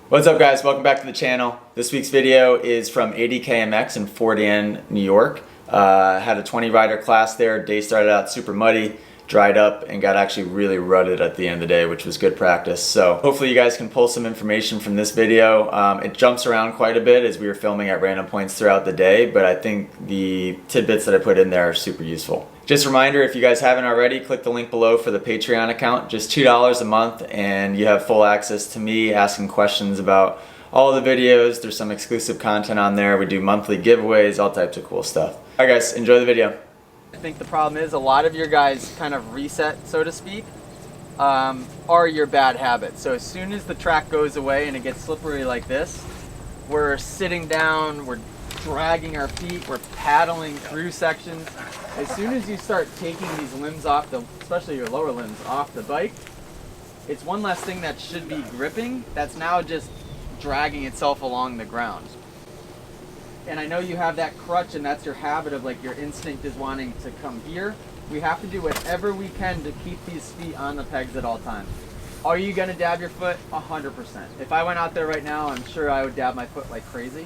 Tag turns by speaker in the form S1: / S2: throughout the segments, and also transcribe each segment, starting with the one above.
S1: What's up guys, welcome back to the channel. This week's video is from 80KMX in Fort Anne, New York. Had a 20 rider class there. Day started out super muddy, dried up, and got actually really rutted at the end of the day, which was good practice. So hopefully you guys can pull some information from this video. It jumps around quite a bit as we were filming at random points throughout the day, but I think the tidbits that I put in there are super useful. Just a reminder, if you guys haven't already, click the link below for the Patreon account. Just $2 a month and you have full access to me asking questions about all the videos. There's some exclusive content on there. We do monthly giveaways, all types of cool stuff. Alright guys, enjoy the video.
S2: I think the problem is a lot of your guys' kind of reset, so to speak, are your bad habits. So as soon as the track goes away and it gets slippery like this, we're sitting down, we're dragging our feet, we're paddling through sections. As soon as you start taking these limbs off, especially your lower limbs, off the bike, it's one less thing that should be gripping that's now just dragging itself along the ground. And I know you have that crutch and that's your habit of like your instinct is wanting to come here. We have to do whatever we can to keep these feet on the pegs at all times. Are you gonna dab your foot? 100%. If I went out there right now, I'm sure I would dab my foot like crazy.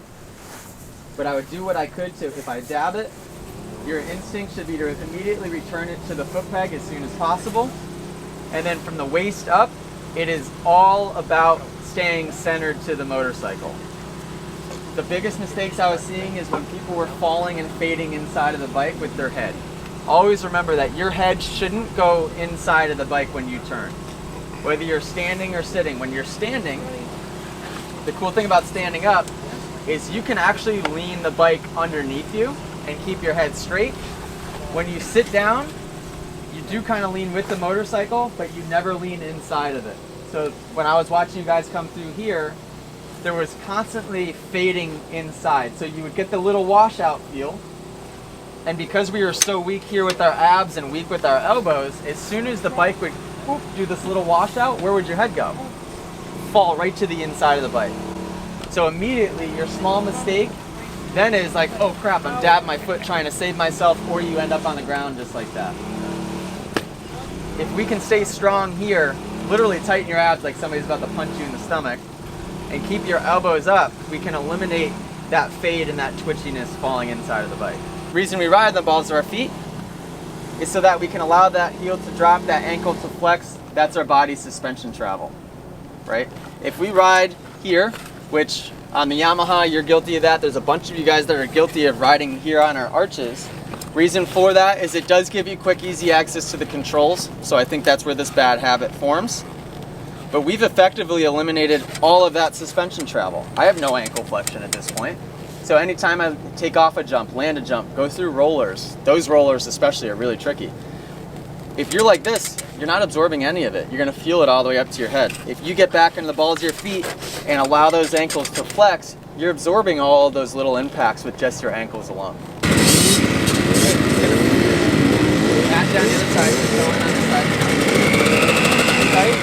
S2: But I would do what I could to, if I dab it, your instinct should be to immediately return it to the foot peg as soon as possible. And then from the waist up, it is all about staying centered to the motorcycle. The biggest mistakes I was seeing is when people were falling and fading inside of the bike with their head. Always remember that your head shouldn't go inside of the bike when you turn. Whether you're standing or sitting. When you're standing, the cool thing about standing up is you can actually lean the bike underneath you and keep your head straight. When you sit down, you do kind of lean with the motorcycle, but you never lean inside of it. So when I was watching you guys come through here, there was constantly fading inside. So you would get the little washout feel. And because we were so weak here with our abs and weak with our elbows, as soon as the bike would do this little washout, where would your head go? Fall right to the inside of the bike. So immediately your small mistake then is like, oh crap, I'm dabbing my foot trying to save myself, or you end up on the ground just like that. If we can stay strong here, literally tighten your abs like somebody's about to punch you in the stomach, and keep your elbows up, we can eliminate that fade and that twitchiness falling inside of the bike. The reason we ride the balls of our feet is so that we can allow that heel to drop, that ankle to flex. That's our body suspension travel, right? If we ride here, which on the Yamaha, you're guilty of that. There's a bunch of you guys that are guilty of riding here on our arches. Reason for that is it does give you quick, easy access to the controls. So I think that's where this bad habit forms. But we've effectively eliminated all of that suspension travel. I have no ankle flexion at this point. So anytime I take off a jump, land a jump, go through rollers, those rollers especially are really tricky. If you're like this, you're not absorbing any of it. You're gonna feel it all the way up to your head. If you get back into the balls of your feet and allow those ankles to flex, you're absorbing all of those little impacts with just your ankles alone. Pat down the other side, going on the side. Tight.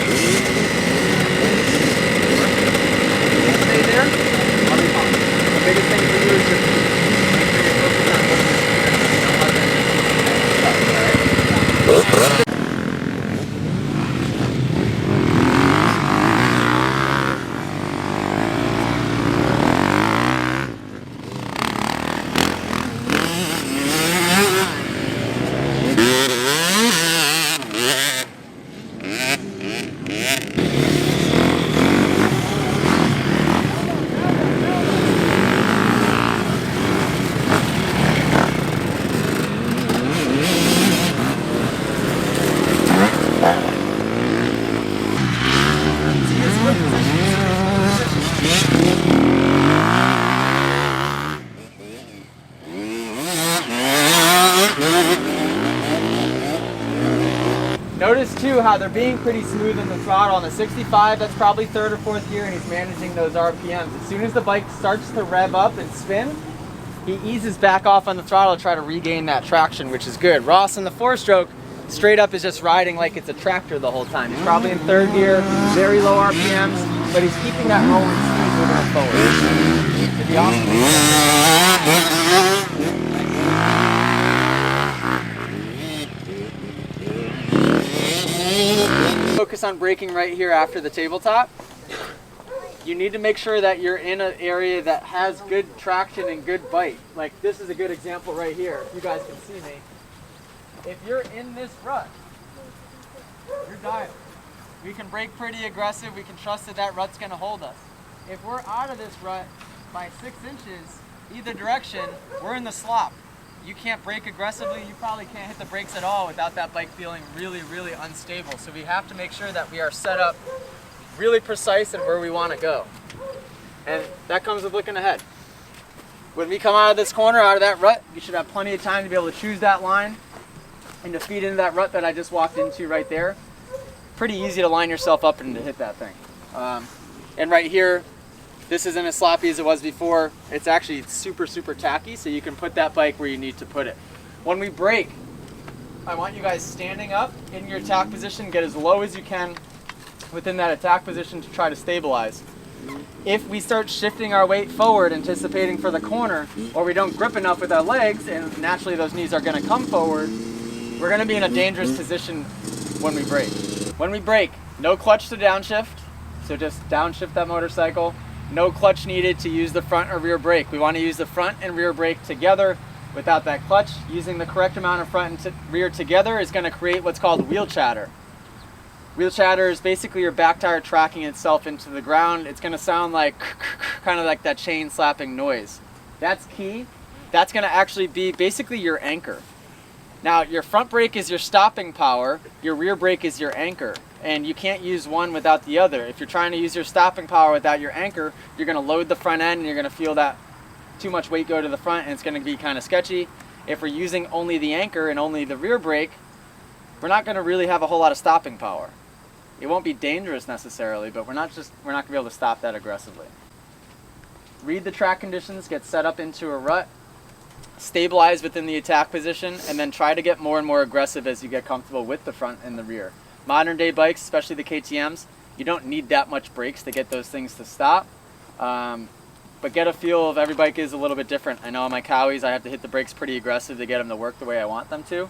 S2: Stay there. I'll be fine. The biggest thing for you is your feet. Make sure you're focused on moving your feet. Don't let them alright? Notice too how they're being pretty smooth in the throttle. On the 65, that's probably third or fourth gear, and he's managing those RPMs. As soon as the bike starts to rev up and spin, he eases back off on the throttle to try to regain that traction, which is good. Ross in the 4-stroke, straight up is just riding like it's a tractor the whole time. He's probably in third gear, very low RPMs, but he's keeping that rolling speed moving forward. To be honest, focus on braking right here after the tabletop. you need to make sure that you're in an area that has good traction and good bite. Like this is a good example right here. You guys can see me. If you're in this rut, you're dialed. We can brake pretty aggressive. We can trust that that rut's going to hold us. If we're out of this rut by 6 inches, either direction, we're in the slop. You can't brake aggressively. You probably can't hit the brakes at all without that bike feeling really, really unstable. So we have to make sure that we are set up really precise and where we want to go. And that comes with looking ahead. When we come out of this corner, out of that rut, you should have plenty of time to be able to choose that line and to feed into that rut that I just walked into right there. Pretty easy to line yourself up and to hit that thing. And right here, this isn't as sloppy as it was before. It's actually super, super tacky, so you can put that bike where you need to put it. When we brake, I want you guys standing up in your attack position, get as low as you can within that attack position to try to stabilize. If we start shifting our weight forward, anticipating for the corner, or we don't grip enough with our legs, and naturally those knees are going to come forward, we're going to be in a dangerous position when we brake. When we brake, no clutch to downshift, so just downshift that motorcycle. No clutch needed to use the front or rear brake. We want to use the front and rear brake together without that clutch. Using the correct amount of front and rear together is going to create what's called wheel chatter. Wheel chatter is basically your back tire tracking itself into the ground. It's going to sound like kind of like that chain slapping noise. That's key. That's going to actually be basically your anchor. Now, your front brake is your stopping power, your rear brake is your anchor, and you can't use one without the other. If you're trying to use your stopping power without your anchor, you're going to load the front end and you're going to feel that too much weight go to the front and it's going to be kind of sketchy. If we're using only the anchor and only the rear brake, we're not going to really have a whole lot of stopping power. It won't be dangerous necessarily, but we're not going to be able to stop that aggressively. Read the track conditions, get set up into a rut, stabilize within the attack position, and then try to get more and more aggressive as you get comfortable with the front and the rear. Modern day bikes, especially the KTMs, you don't need that much brakes to get those things to stop. But get a feel of every bike is a little bit different. I know on my Cowies I have to hit the brakes pretty aggressive to get them to work the way I want them to.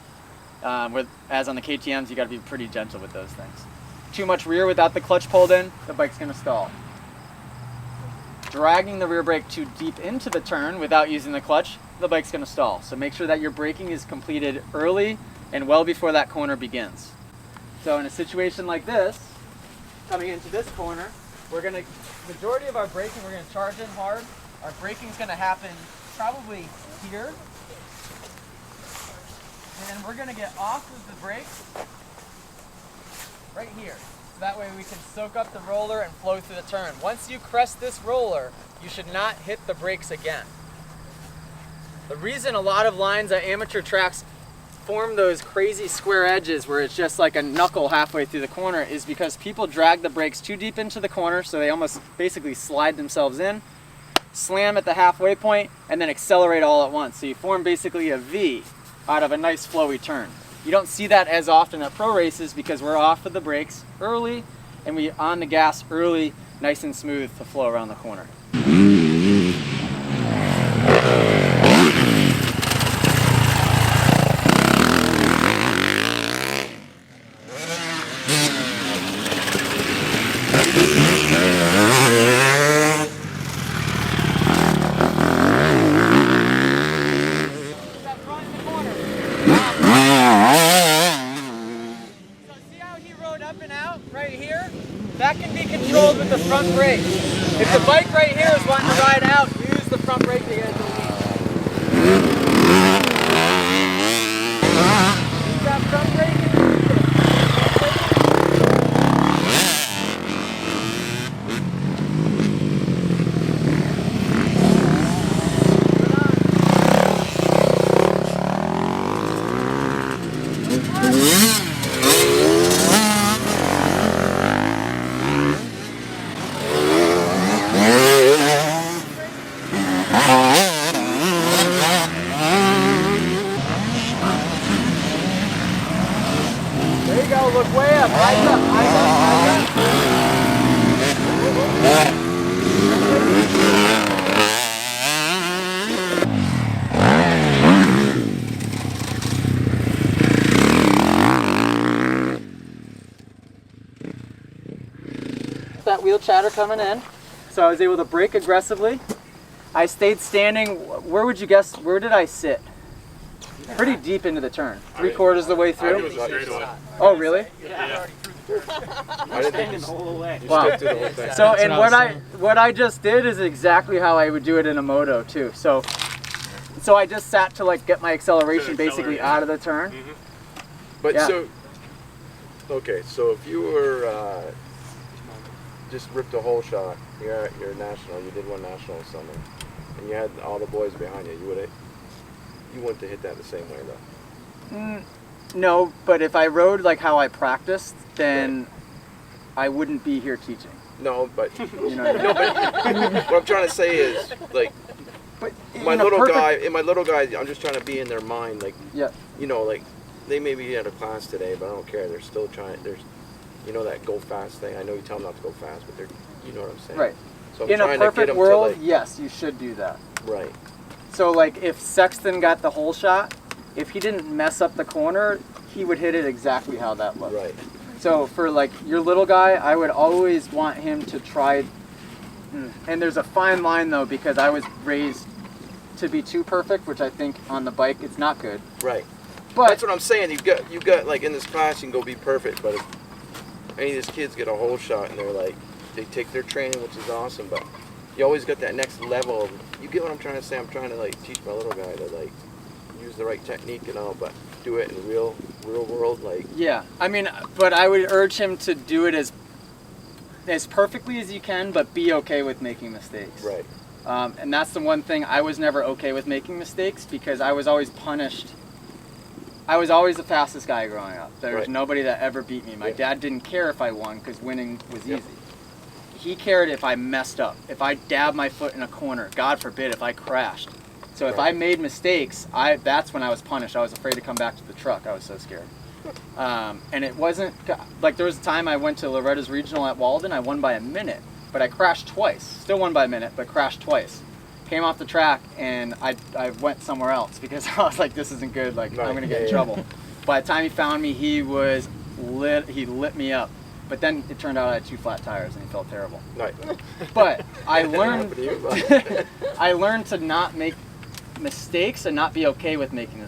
S2: As on the KTMs, you got to be pretty gentle with those things. Too much rear without the clutch pulled in, the bike's going to stall. Dragging the rear brake too deep into the turn without using the clutch, the bike's going to stall. So make sure that your braking is completed early and well before that corner begins. So in a situation like this, coming into this corner, majority of our braking, we're going to charge in hard. Our braking's going to happen probably here. And then we're going to get off of the brakes right here. So that way we can soak up the roller and flow through the turn. Once you crest this roller, you should not hit the brakes again. The reason a lot of lines at amateur tracks form those crazy square edges where it's just like a knuckle halfway through the corner is because people drag the brakes too deep into the corner, so they almost basically slide themselves in, slam at the halfway point, and then accelerate all at once. So you form basically a V out of a nice flowy turn. You don't see that as often at pro races because we're off of the brakes early and we on the gas early, nice and smooth to flow around the corner. That can be controlled with the front brake. If the bike right here is wanting to ride out, use the front brake to get it to lead. Use that front brake and use it. There you go, look way up, eyes up, eyes up, eyes up. That wheel chatter coming in. So I was able to brake aggressively. I stayed standing. Where would you guess? Where did I sit? Pretty deep into the turn. 3/4 of the way through. Oh, really?
S3: Yeah.
S4: I didn't the whole way.
S2: Wow. So, and what I just did is exactly how I would do it in a moto too. So I just sat to like get my acceleration basically out of the turn.
S3: But
S2: Yeah.
S3: so, okay, so if you were just ripped a whole shot, you're at your national, you did one national or something, and you had all the boys behind you, you wouldn't have hit that the same way though.
S2: No, but if I rode like how I practiced, then I wouldn't be here teaching.
S3: No, but
S2: You know what I mean?
S3: no, but what I'm trying to say is like
S2: But
S3: my
S2: in a
S3: little
S2: perfect-
S3: guy, I'm just trying to be in their mind, like
S2: Yeah.
S3: you know, like they may be at a class today, but I don't care. They're still trying. There's, you know, that go fast thing. I know you tell them not to go fast, but they're, you know what I'm saying?
S2: Right.
S3: So I'm
S2: In a
S3: trying to get
S2: perfect
S3: them
S2: world,
S3: to like,
S2: yes, you should do that.
S3: right.
S2: So like if Sexton got the whole shot, if he didn't mess up the corner, he would hit it exactly how that looked.
S3: Right.
S2: So for like your little guy, I would always want him to try, and there's a fine line though, because I was raised to be too perfect, which I think on the bike it's not good.
S3: Right.
S2: But
S3: That's what I'm saying. You got like in this class you can go be perfect, but if any of these kids get a whole shot and they're like they take their training, which is awesome, but you always got that next level of, you get what I'm trying to say? I'm trying to like teach my little guy to like use the right technique and all, but do it in real world, like
S2: yeah, I mean, but I would urge him to do it as perfectly as you can, but be okay with making mistakes.
S3: right.
S2: And that's the one thing, I was never okay with making mistakes because I was always punished. I was always the fastest guy growing up. There was
S3: Right.
S2: nobody that ever beat me. My
S3: Yeah.
S2: dad didn't care if I won because winning was
S3: Yep.
S2: easy. He cared if I messed up, if I dabbed my foot in a corner, God forbid, if I crashed. So if
S3: Right.
S2: I made mistakes, that's when I was punished. I was afraid to come back to the truck. I was so scared. And it wasn't, like there was a time I went to Loretta's Regional at Walden, I won by a minute, but I crashed twice. Still won by a minute, but crashed twice. Came off the track and I went somewhere else because I was like, this isn't good, like
S3: Right.
S2: I'm gonna get in
S3: Yeah,
S2: trouble. By the time he found me, he lit me up. But then it turned out I had 2 flat tires and he felt terrible.
S3: Right.
S2: But I
S3: Happened
S2: learned
S3: to you, but-
S2: I learned to not make mistakes and not be okay with making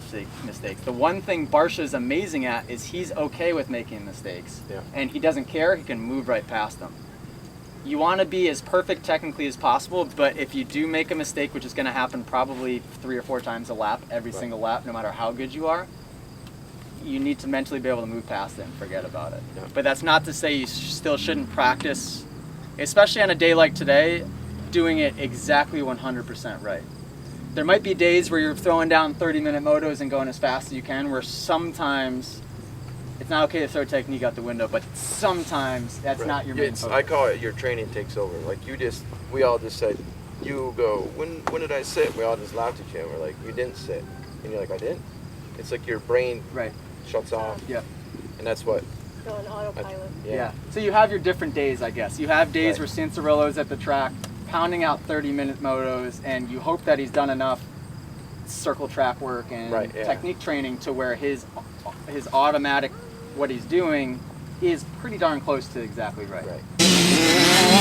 S2: mistakes. The one thing Barsha's amazing at is he's okay with making mistakes.
S3: Yeah.
S2: And he doesn't care, he can move right past them. You want to be as perfect technically as possible, but if you do make a mistake, which is going to happen probably 3 or 4 times a lap, every
S3: Right.
S2: single lap, no matter how good you are, you need to mentally be able to move past it and forget about it.
S3: Yeah.
S2: But that's not to say you still shouldn't practice, especially on a day like today, doing it exactly 100% right. There might be days where you're throwing down 30-minute motos and going as fast as you can, where sometimes it's not okay to throw technique out the window, but sometimes that's
S3: Right.
S2: not your main
S3: It's,
S2: focus.
S3: I call it your training takes over. Like we all just said, you go, when did I sit? We all just laughed at you and we're like, you didn't sit. And you're like, I didn't? It's like your brain
S2: Right.
S3: shuts off.
S2: Yeah.
S3: And that's what,
S5: Go on autopilot.
S2: Yeah. So you have your different days, I guess. You have days
S3: Right.
S2: where Cincerillo's at the track, pounding out 30-minute motos, and you hope that he's done enough circle track work and
S3: Right, yeah.
S2: technique training to where his automatic, what he's doing, is pretty darn close to exactly right.
S3: right.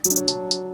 S1: Bye.